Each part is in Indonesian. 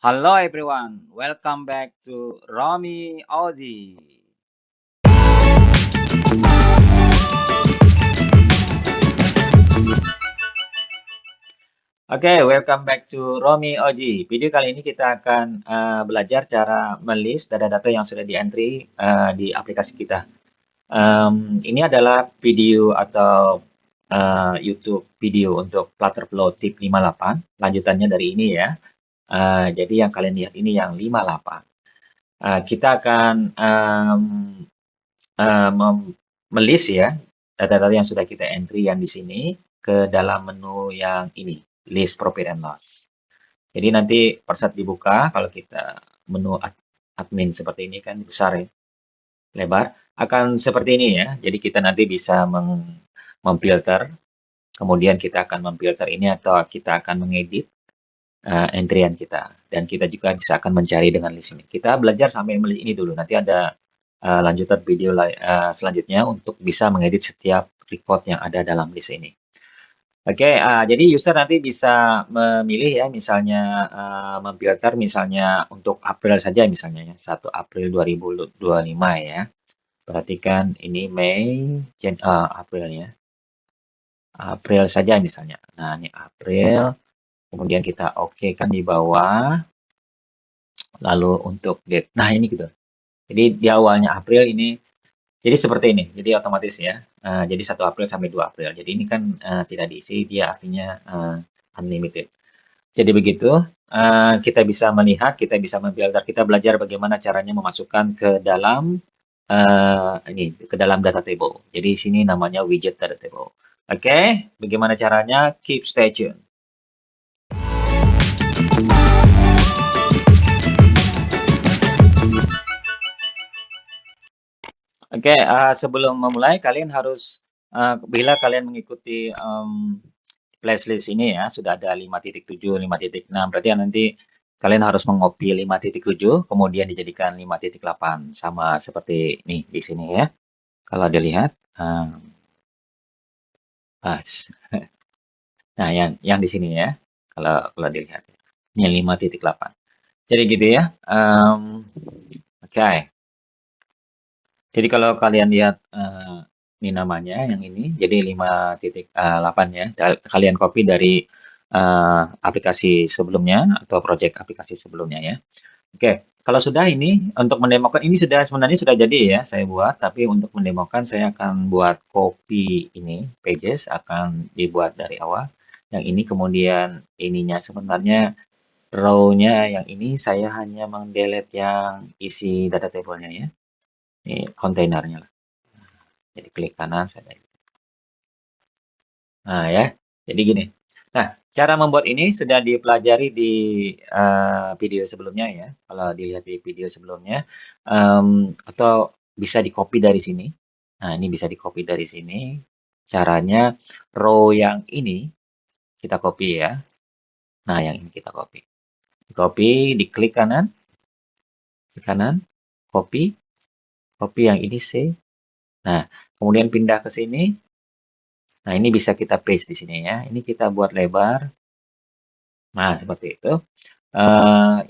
Hello everyone, welcome back to Romy Ozzy. Oke, welcome back to Romy Oji. Video kali ini kita akan belajar cara melist data-data yang sudah di-entry di aplikasi kita. Ini adalah video atau YouTube video untuk Flutterflow tip 58. Lanjutannya dari ini ya. Jadi yang kalian lihat ini yang 58. Kita akan melist ya data-data yang sudah kita entry yang di sini ke dalam menu yang ini, list profit and loss. Jadi nanti pada saat dibuka, kalau kita menu admin seperti ini kan besar ya, lebar, akan seperti ini ya. Jadi kita nanti bisa memfilter, kemudian kita akan memfilter ini atau kita akan mengedit entryan kita. Dan kita juga bisa akan mencari dengan list ini. Kita belajar sampai melist ini dulu, nanti ada lanjutan video selanjutnya untuk bisa mengedit setiap record yang ada dalam list ini. Oke, jadi user nanti bisa memilih ya, misalnya memfilter misalnya untuk April saja misalnya ya, 1 April 2025 ya. Perhatikan ini Mei, April ya. April saja misalnya. Nah, ini April, kemudian kita oke kan di bawah. Lalu untuk date. Nah, ini gitu. Jadi di awalnya April ini jadi seperti ini, jadi otomatis ya. Jadi 1 April sampai 2 April. Jadi ini kan tidak diisi, dia artinya unlimited. Jadi begitu, kita bisa melihat, kita bisa memfilter, kita belajar bagaimana caranya memasukkan ke dalam ke dalam data table. Jadi sini namanya widget data table. Oke, bagaimana caranya? Keep stay tune. Oke, sebelum memulai kalian harus bila kalian mengikuti playlist ini ya, sudah ada 5.7, 5.6. Berarti nanti kalian harus mengopi 5.7, kemudian dijadikan 5.8. Sama seperti ini di sini ya. Kalau dilihat, pas. Nah, yang di sini ya, kalau dilihat. Ini 5.8. Jadi gitu ya. Oke. Jadi kalau kalian lihat ini namanya yang ini, jadi 5.8 ya. Kalian copy dari aplikasi sebelumnya atau project aplikasi sebelumnya ya. Oke, kalau sudah ini untuk mendemokan ini sebenarnya sudah jadi ya saya buat, tapi untuk mendemokan saya akan buat copy ini pages akan dibuat dari awal. Yang ini kemudian ininya sebenarnya row-nya yang ini saya hanya mendelete yang isi data table-nya ya. Ini kontainernya lah. Jadi klik kanan saya. Nah ya, jadi gini. Nah, cara membuat ini sudah dipelajari di video sebelumnya ya. Kalau dilihat di video sebelumnya, atau bisa di-copy dari sini. Nah, ini bisa di-copy dari sini. Caranya row yang ini kita copy ya. Nah, yang ini kita copy. Di-copy, diklik kanan, copy, copy yang ini C. Nah, kemudian pindah ke sini. Nah, ini bisa kita paste di sini ya. Ini kita buat lebar. Nah, seperti itu.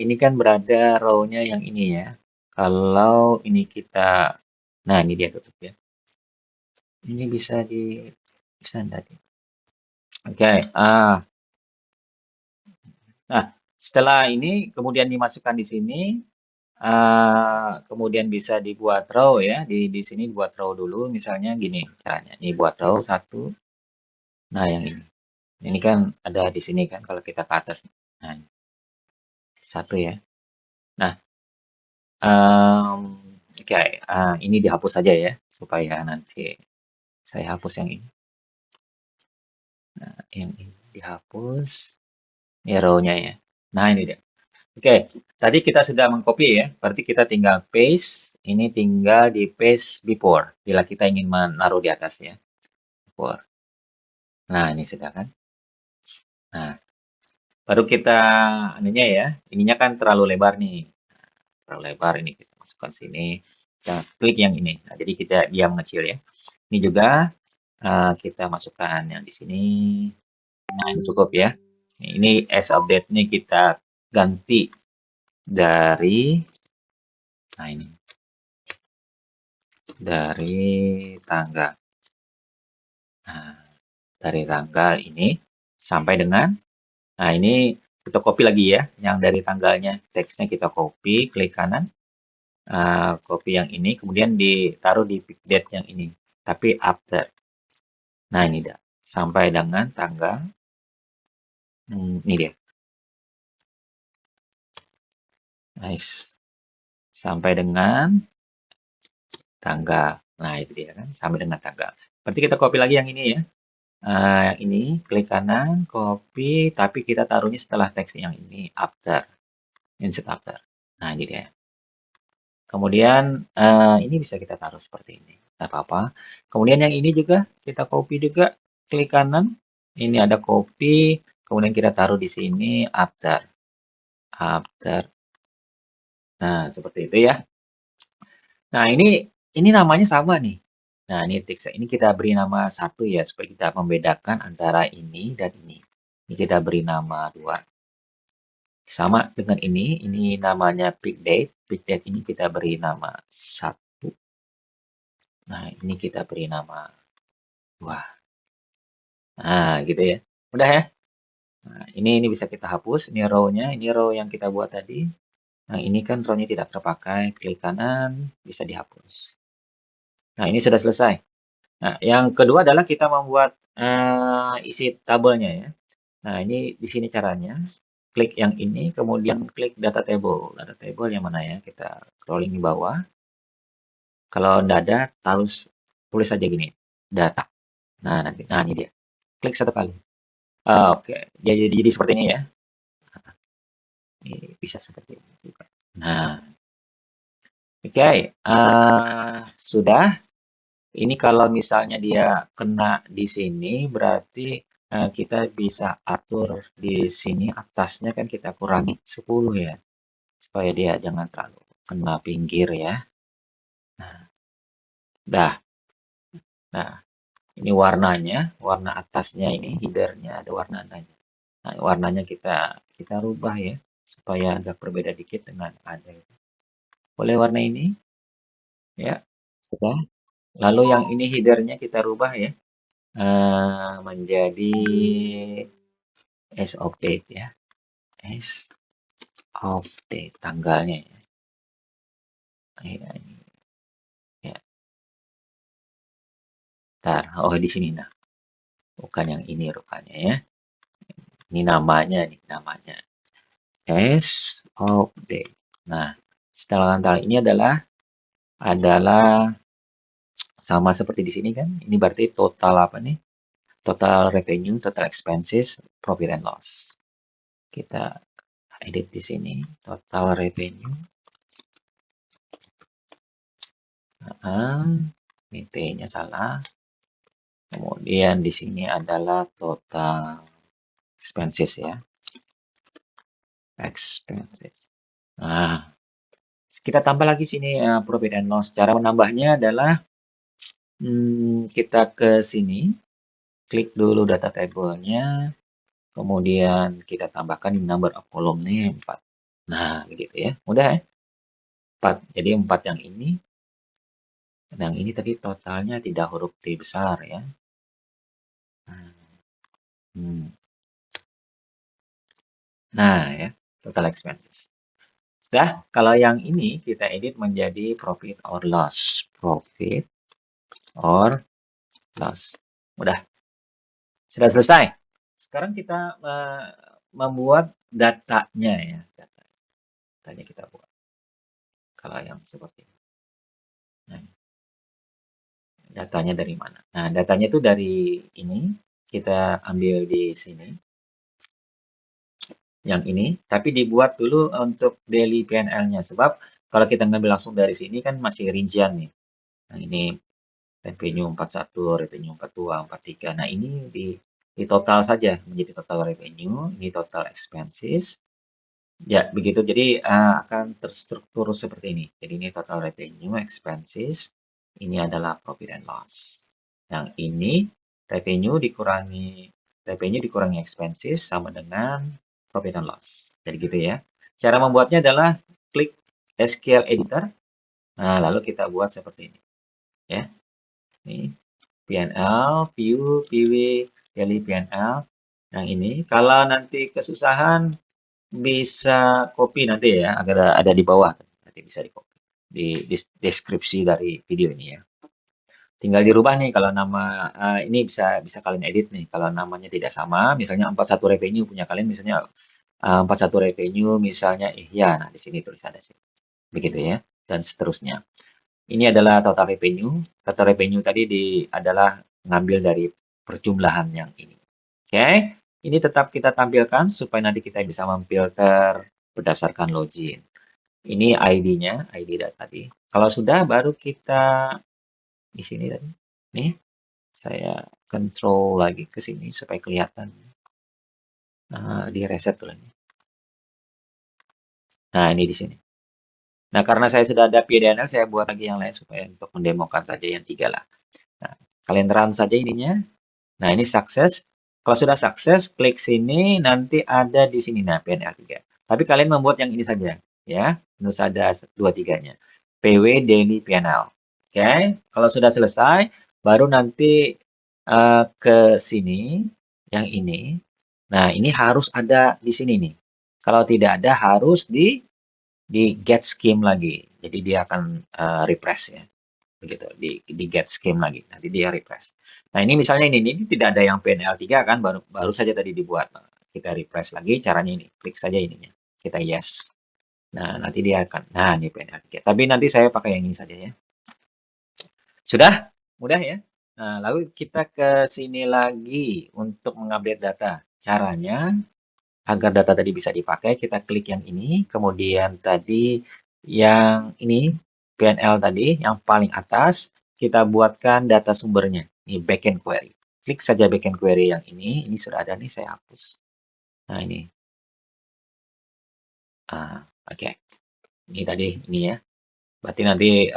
Ini kan berada row-nya yang ini ya. Kalau ini kita, nah ini dia tutup ya. Ini bisa bisa tadi. Oke. Nah, setelah ini kemudian dimasukkan di sini. Kemudian bisa dibuat row ya. Di sini buat row dulu. Misalnya gini caranya. Ini buat row 1. Nah, yang ini. Ini kan ada di sini kan kalau kita ke atas. Nah, 1 ya. Nah, oke, ini dihapus saja ya supaya nanti saya hapus yang ini. Nah, yang ini dihapus. Ini row-nya ya. Nah, ini dia. Oke, tadi kita sudah mengcopy ya. Berarti kita tinggal paste. Ini tinggal di paste before. Bila kita ingin menaruh di atas ya. Before. Nah, ini sudah kan. Nah, baru kita anunya ya. Ininya kan terlalu lebar nih. Terlalu lebar ini kita masukkan sini. Kita klik yang ini. Nah, jadi dia mengecil ya. Ini juga kita masukkan yang di sini. Nah, ini cukup ya. Ini as update-nya kita ganti dari, nah ini, dari tanggal. Nah, dari tanggal ini sampai dengan, nah ini kita copy lagi ya, yang dari tanggalnya, teksnya kita copy, klik kanan, copy yang ini, kemudian ditaruh di pick date yang ini, tapi after. Nah ini dia, sampai dengan tanggal, ini dia, nice, sampai dengan tanggal. Nah itu dia kan, sampai dengan tanggal. Berarti kita copy lagi yang ini ya. Yang ini klik kanan, copy, tapi kita taruhnya setelah teks yang ini, after, insert after. Nah ini dia. Kemudian ini bisa kita taruh seperti ini, tidak apa-apa. Kemudian yang ini juga kita copy juga, klik kanan, ini ada copy, kemudian kita taruh di sini after, after. Nah seperti itu ya. Nah ini namanya sama nih. Nah ini teks ini kita beri nama satu ya supaya kita membedakan antara ini dan ini. Ini kita beri nama 2. Sama dengan ini namanya pick date. Pick date ini kita beri nama 1. Nah, ini kita beri nama 2. Nah, gitu ya. Udah ya. Nah, ini bisa kita hapus. Ini row-nya. Ini row yang kita buat tadi. Nah, ini kan row-nya tidak terpakai. Klik kanan, bisa dihapus. Nah, ini sudah selesai. Nah, yang kedua adalah kita membuat isi tabelnya ya. Nah, ini di sini caranya. Klik yang ini, kemudian klik data table. Data table yang mana ya? Kita scrolling di bawah. Kalau tidak ada, tulis saja gini, data. Nah, nanti, nah ini dia. Klik satu kali. Oke, jadi seperti ini ya. Ini bisa seperti ini juga. Nah, oke, sudah. Ini kalau misalnya dia kena di sini, berarti kita bisa atur di sini atasnya kan kita kurangi 10 ya, supaya dia jangan terlalu kena pinggir ya. Nah, dah. Nah, ini warnanya, warna atasnya ini headernya ada warnanya. Nah, warnanya kita rubah ya supaya agak berbeda dikit dengan ada itu. Boleh warna ini ya. Sudah. Lalu yang ini headernya kita rubah ya menjadi as of date ya. As of date tanggalnya ya. Ini ya. Ntar, oh di sini nah. Bukan yang ini rupanya ya. Ini namanya nih, namanya. As of date. Nah, setelah tanggal ini adalah sama seperti di sini kan. Ini berarti total apa nih? Total revenue, total expenses, profit and loss. Kita edit di sini, total revenue. Ini T-nya salah. Kemudian di sini adalah total expenses ya. Expenses. Nah, kita tambah lagi sini profit and loss. Cara menambahnya adalah kita ke sini, klik dulu data table-nya, kemudian kita tambahkan number of column-nya 4. Nah, begitu ya. Mudah ya. 4. Jadi 4 yang ini. Yang ini tadi totalnya tidak huruf T besar ya. Nah ya, total expenses. Sudah, kalau yang ini kita edit menjadi profit or loss. Profit or loss. Udah. Sudah selesai. Sekarang kita membuat datanya ya. Datanya kita buat. Kalau yang seperti ini. Nah, datanya dari mana? Nah, datanya itu dari ini. Kita ambil di sini. Yang ini. Tapi dibuat dulu untuk daily PNL-nya. Sebab kalau kita ngambil langsung dari sini kan masih rincian nih. Nah, ini revenue 41, revenue 42, 43. Nah, ini di total saja menjadi total revenue, ini total expenses. Ya, begitu. Jadi akan terstruktur seperti ini. Jadi ini total revenue, expenses. Ini adalah profit and loss. Yang ini revenue dikurangi expenses sama dengan profit and loss. Jadi gitu ya. Cara membuatnya adalah klik SQL Editor. Nah, lalu kita buat seperti ini. Ya, ini PNL, view, pilih, pilih PNL. Yang ini, kalau nanti kesusahan bisa copy nanti ya, agar ada di bawah. Nanti bisa di copy di deskripsi dari video ini ya. Tinggal dirubah nih kalau nama ini bisa bisa kalian edit nih. Kalau namanya tidak sama, misalnya 41 revenue punya kalian misalnya 41 revenue misalnya Ihya. Nah, di sini tulisannya sih. Begitu ya dan seterusnya. Ini adalah total revenue. Total revenue tadi adalah ngambil dari perjumlahan yang ini. Oke, ini tetap kita tampilkan supaya nanti kita bisa memfilter berdasarkan login. Ini ID-nya, ID tadi. Kalau sudah baru kita di sini tadi. Nih, saya control lagi ke sini supaya kelihatan. Di reset dulu nih. Nah, ini di sini. Nah, karena saya sudah ada PDNL, saya buat lagi yang lain supaya untuk mendemokan saja yang 3 lah. Nah, kalian run saja ininya. Nah, ini sukses. Kalau sudah sukses, klik sini, nanti ada di sini, nah, PNL 3. Tapi kalian membuat yang ini saja, ya. Harus ada 2-3-nya. PW Daily PNL. Oke, kalau sudah selesai, baru nanti ke sini, yang ini. Nah, ini harus ada di sini nih. Kalau tidak ada, harus di get scheme lagi. Jadi dia akan refresh ya. Begitu, di get scheme lagi. Nanti dia refresh. Nah, ini misalnya ini tidak ada yang PNL 3 kan, baru saja tadi dibuat. Nah, kita refresh lagi, caranya ini. Klik saja ininya. Kita yes. Nah, nanti dia akan, nah ini PNL 3. Tapi nanti saya pakai yang ini saja ya. Sudah? Mudah ya? Nah, lalu kita ke sini lagi untuk mengupdate data. Caranya, agar data tadi bisa dipakai, kita klik yang ini, kemudian tadi yang ini, PNL tadi, yang paling atas, kita buatkan data sumbernya. Ini backend query. Klik saja backend query yang ini sudah ada nih, saya hapus. Nah, ini. Oke. Ini tadi, ini ya. Berarti nanti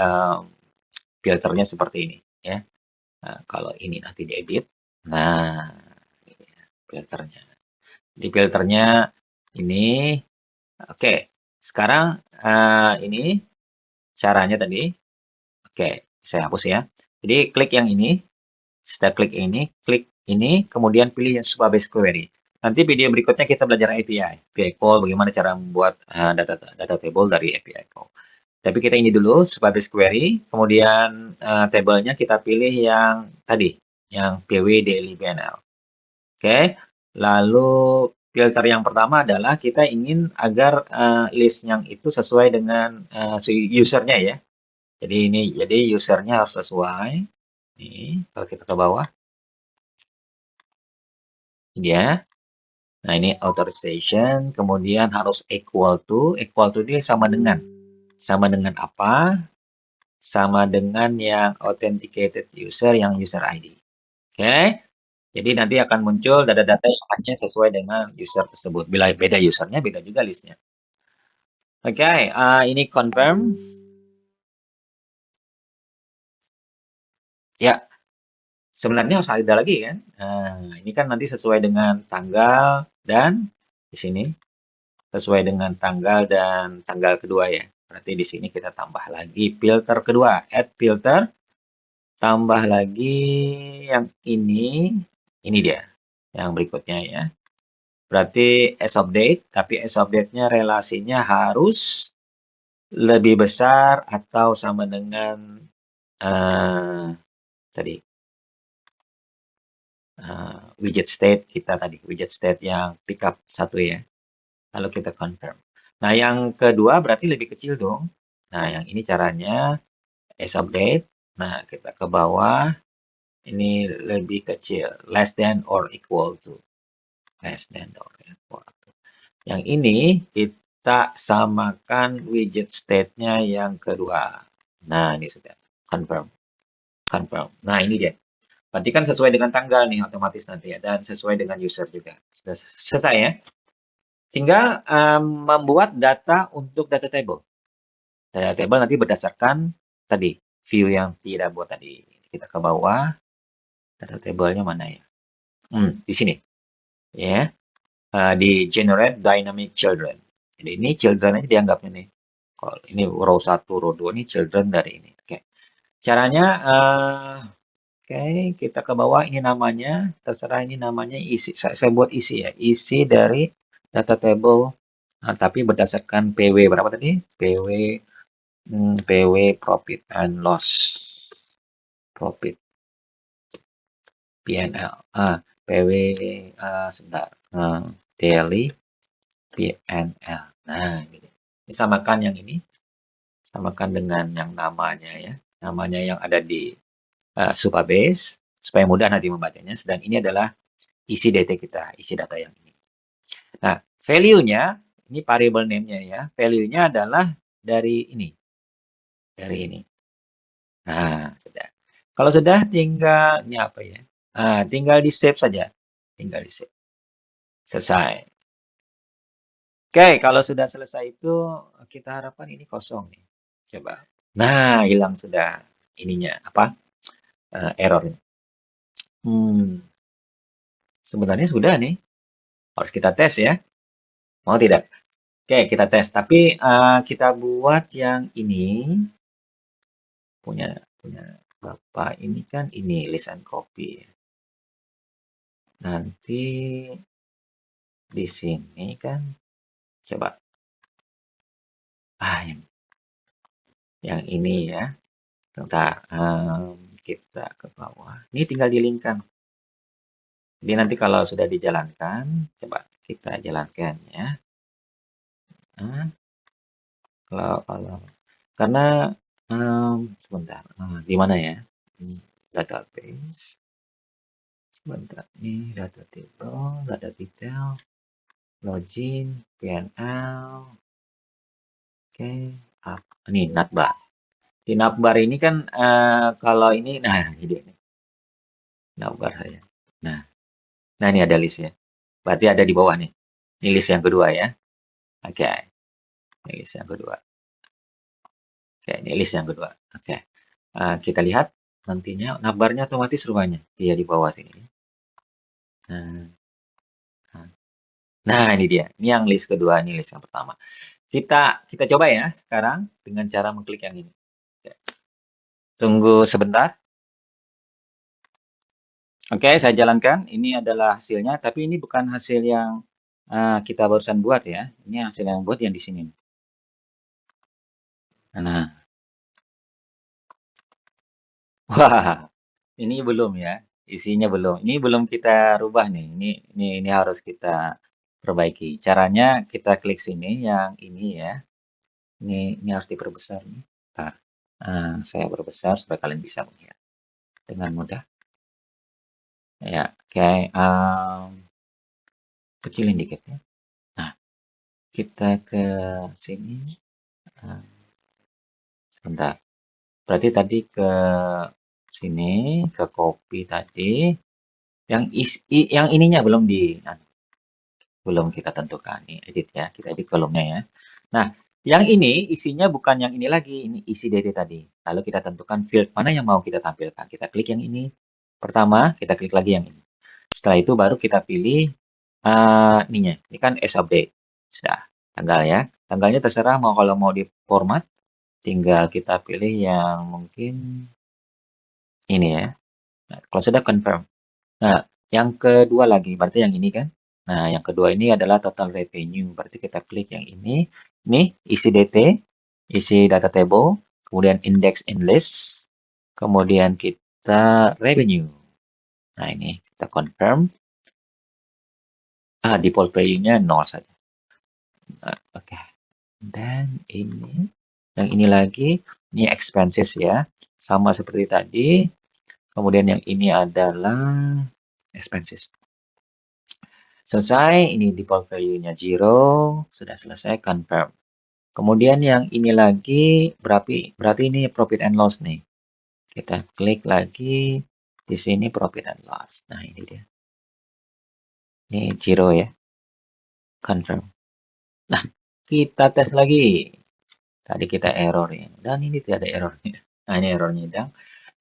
filternya seperti ini ya. Nah, kalau ini nanti diedit. Nah, ini filternya. Di filternya ini. Oke, sekarang ini caranya tadi. Oke, saya hapus ya. Jadi klik yang ini, setelah klik ini, kemudian pilih yang Supabase Query. Nanti video berikutnya kita belajar API call, bagaimana cara membuat data table dari API call. Tapi kita ini dulu Supabase Query, kemudian tabelnya kita pilih yang tadi, yang PW Daily PNL. Oke, lalu filter yang pertama adalah kita ingin agar list yang itu sesuai dengan usernya ya. Jadi usernya harus sesuai. Ini kalau kita ke bawah, ya. Nah ini authorization, kemudian harus equal to ini sama dengan apa? Sama dengan yang authenticated user, yang user ID. Oke. Jadi nanti akan muncul data-data yang hanya sesuai dengan user tersebut. Bila beda usernya, beda juga listnya. Oke, ini confirm. Ya, sebenarnya harus ada lagi kan. Nah, ini kan nanti sesuai dengan tanggal dan di sini sesuai dengan tanggal dan tanggal kedua ya. Berarti di sini kita tambah lagi filter kedua, add filter, tambah lagi yang ini dia, yang berikutnya ya. Berarti as of date, tapi as of date-nya relasinya harus lebih besar atau sama dengan tadi widget state kita tadi, widget state yang pickup 1 ya. Lalu kita confirm. Nah, yang kedua berarti lebih kecil dong. Nah, yang ini caranya as of date. Nah, kita ke bawah. Ini lebih kecil, less than or equal to. Less than or equal to. Yang ini kita samakan widget state-nya yang kedua. Nah, ini sudah confirm. Confirm. Nah, ini dia. Berarti kan sesuai dengan tanggal nih otomatis nanti ya, dan sesuai dengan user juga. Sudah selesai ya. Tinggal membuat data untuk data table. Data table nanti berdasarkan tadi view yang tidak buat tadi. Kita ke bawah. Data table-nya mana ya? Di sini. Ya. Di generate dynamic children. Jadi ini children aja dianggapnya nih. Kalau ini row 1, row 2 ini children dari ini. Oke. Caranya oke, kita ke bawah ini namanya, terserah ini namanya isi. Saya buat isi ya. Isi dari data table. Nah, tapi berdasarkan PW berapa tadi? PW profit and loss. Profit PNL. PW sebentar. Daily PNL. Nah, ini. Samakan yang ini. Samakan dengan yang namanya ya. Namanya yang ada di Supabase supaya mudah nanti membacanya. Sedang ini adalah isi data kita, isi data yang ini. Nah, value-nya, ini variable name-nya ya. Value-nya adalah dari ini. Dari ini. Nah, sudah. Kalau sudah tinggal, ini apa ya? Tinggal di save saja. Tinggal di save. Selesai. Oke, kalau sudah selesai itu, kita harapkan ini kosong nih. Coba. Nah, hilang sudah ininya. Apa? Errornya. Sebenarnya sudah nih. Harus kita tes ya. Mau tidak? Oke, kita tes. Tapi kita buat yang ini. Punya Bapak ini kan ini list and copy. Nanti di sini kan. Coba. Yang ini ya. Bentar. Kita ke bawah. Ini tinggal dilingkan. Jadi nanti kalau sudah dijalankan, coba kita jalankan ya. Nah, kalau karena sebentar, di mana ya? Database. Sebentar, ini data table, data detail, login, PNL. Oke, ini navbar. Di navbar ini kan kalau ini, nah ini dia nih. Navbar saya. Nah ini ada listnya. Berarti ada di bawah nih. Ini list yang kedua ya. Oke, ini list yang kedua. Oke, ini list yang kedua. Oke, kita lihat nantinya navbarnya otomatis rupanya dia di bawah sini. Nah, nah ini dia. Ini yang list kedua, ini list yang pertama. Kita coba ya sekarang dengan cara mengklik yang ini. Oke. Tunggu sebentar. Oke, saya jalankan. Ini adalah hasilnya, tapi ini bukan hasil yang kita barusan buat ya. Ini hasil yang buat yang di sini. Nah, wah, ini belum ya. Isinya belum. Ini belum kita rubah nih. Ini harus kita perbaiki. Caranya kita klik sini yang ini ya. Ini harus diperbesar nih. Nah, saya perbesar supaya kalian bisa melihat dengan mudah. Ya, oke. Kecilin dikit ya. Nah, kita ke sini. Sebentar. Berarti tadi ke sini, ke copy tadi. Yang ininya belum kita tentukan. Ini edit ya, kita edit kolomnya ya. Nah, yang ini isinya bukan yang ini lagi, ini isi data tadi. Lalu kita tentukan field mana yang mau kita tampilkan. Kita klik yang ini. Pertama, kita klik lagi yang ini. Setelah itu baru kita pilih ininya. Ini kan as update. Sudah, tanggal ya. Tanggalnya terserah mau kalau mau di format, tinggal kita pilih yang mungkin ini ya. Nah, kalau sudah confirm. Nah, yang kedua lagi, berarti yang ini kan. Nah, yang kedua ini adalah total revenue. Berarti kita klik yang ini. Nih, isi DT, isi data table, kemudian index in list, kemudian kita revenue. Nah, ini kita confirm. Default value-nya 0 saja. Oke. Dan ini, yang ini lagi, ini expenses ya. Sama seperti tadi. Kemudian yang ini adalah expenses. Selesai, ini default value-nya 0, sudah selesai, confirm. Kemudian yang ini lagi, berarti ini profit and loss nih. Kita klik lagi, di sini profit and loss. Nah, ini dia. Ini 0 ya, confirm. Nah, kita tes lagi. Tadi kita error ya, dan ini tidak ada errornya. Nah, ini errornya. Dan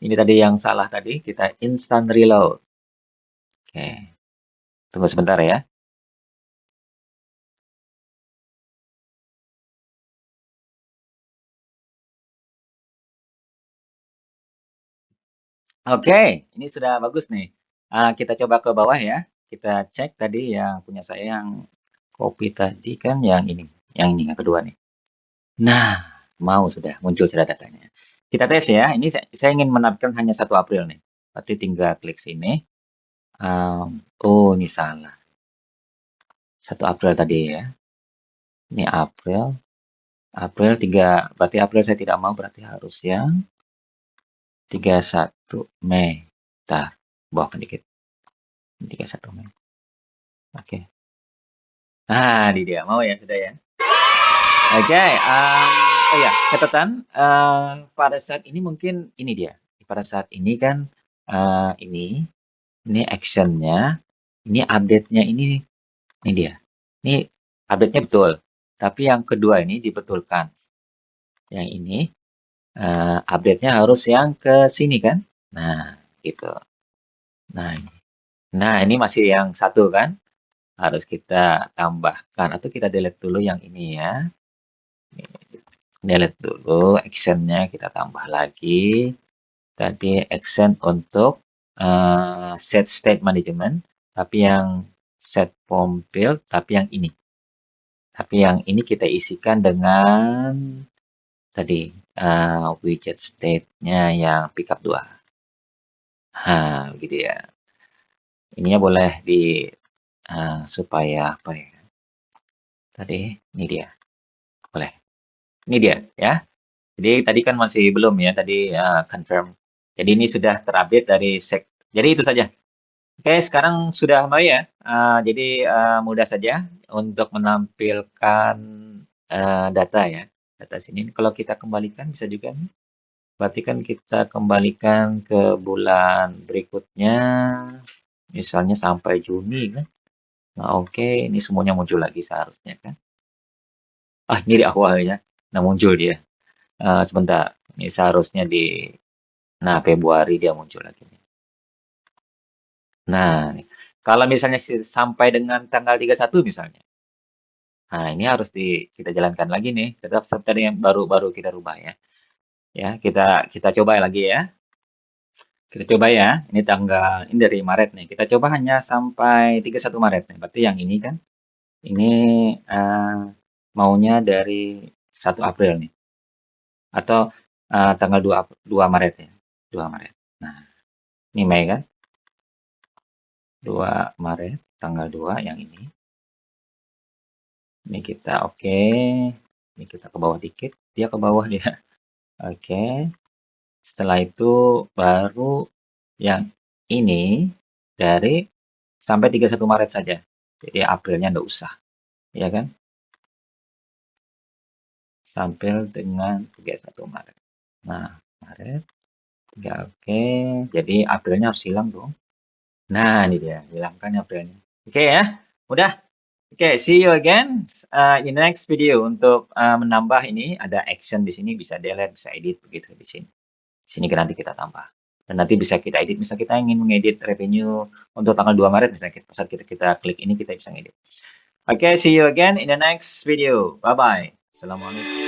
ini tadi yang salah tadi, kita instant reload. Oke, tunggu sebentar ya. Oke, ini sudah bagus nih. Kita coba ke bawah ya. Kita cek tadi yang punya saya yang kopi tadi kan yang ini yang kedua nih. Nah, sudah muncul sudah datanya. Kita tes ya. Ini saya ingin menampilkan hanya 1 April nih. Berarti tinggal klik sini. Oh, ini salah. 1 April tadi ya. Ini April. April 3. Berarti April saya tidak mau. Berarti harus yang 31 Mei. Bentar. Bawahkan dikit. 31 Mei. Oke. Di dia. Mau ya? Sudah ya? Oke. Oh ya, catatan. Pada saat ini mungkin ini dia. Pada saat ini kan ini actionnya, ini update-nya ini dia. Ini update-nya betul. Tapi yang kedua ini dibetulkan. Yang ini update-nya harus yang ke sini kan? Nah, gitu. Nah, ini masih yang satu kan? Harus kita tambahkan atau kita delete dulu yang ini ya. Delete dulu actionnya, kita tambah lagi. Tadi action untuk set state management, tapi yang set form field, tapi yang ini. Tapi yang ini kita isikan dengan tadi widget state-nya yang pickup 2. Gitu ya. Ininya boleh di supaya apa ya? Tadi ini dia. Boleh. Ini dia ya. Jadi tadi kan masih belum ya, tadi confirm. Jadi ini sudah terupdate dari Jadi itu saja. Oke, sekarang sudah mulai ya. Jadi mudah saja untuk menampilkan data ya. Data sini kalau kita kembalikan bisa juga nih. Berarti kan kita kembalikan ke bulan berikutnya, misalnya sampai Juni kan. Nah, oke, ini semuanya muncul lagi seharusnya kan. Ini di awal ya. Nah, muncul dia. Sebentar, ini seharusnya Februari dia muncul lagi. Nah, kalau misalnya sampai dengan tanggal 31 misalnya. Nah, ini harus kita jalankan lagi nih. Tetap seperti yang baru kita rubah ya. Ya, kita coba lagi ya. Kita coba ya. Ini dari Maret nih. Kita coba hanya sampai 31 Maret nih. Berarti yang ini kan. Ini maunya dari 1 April nih. Atau tanggal 2 Maret ya. 2 Maret. Nah, ini Mei kan. 2 Maret, tanggal 2 yang ini. Ini kita oke. Ini kita ke bawah dikit. Dia ke bawah dia. Oke. Setelah itu baru yang ini dari sampai 31 Maret saja. Jadi Aprilnya nggak usah. Ya kan? Sampai dengan 31 Maret. Nah, Maret. Ya, oke. Jadi Aprilnya harus hilang dong. Nah, ini dia. Hilangkan Aprilnya. Oke ya. Udah. Oke, see you again in the next video. Untuk menambah ini ada action di sini, bisa delete, bisa edit begitu di sini. Sini nanti kita tambah. Dan nanti bisa kita edit, misalnya kita ingin mengedit revenue untuk tanggal 2 Maret, misalnya saat kita klik ini kita bisa ngedit. Oke, see you again in the next video. Bye-bye. Assalamualaikum.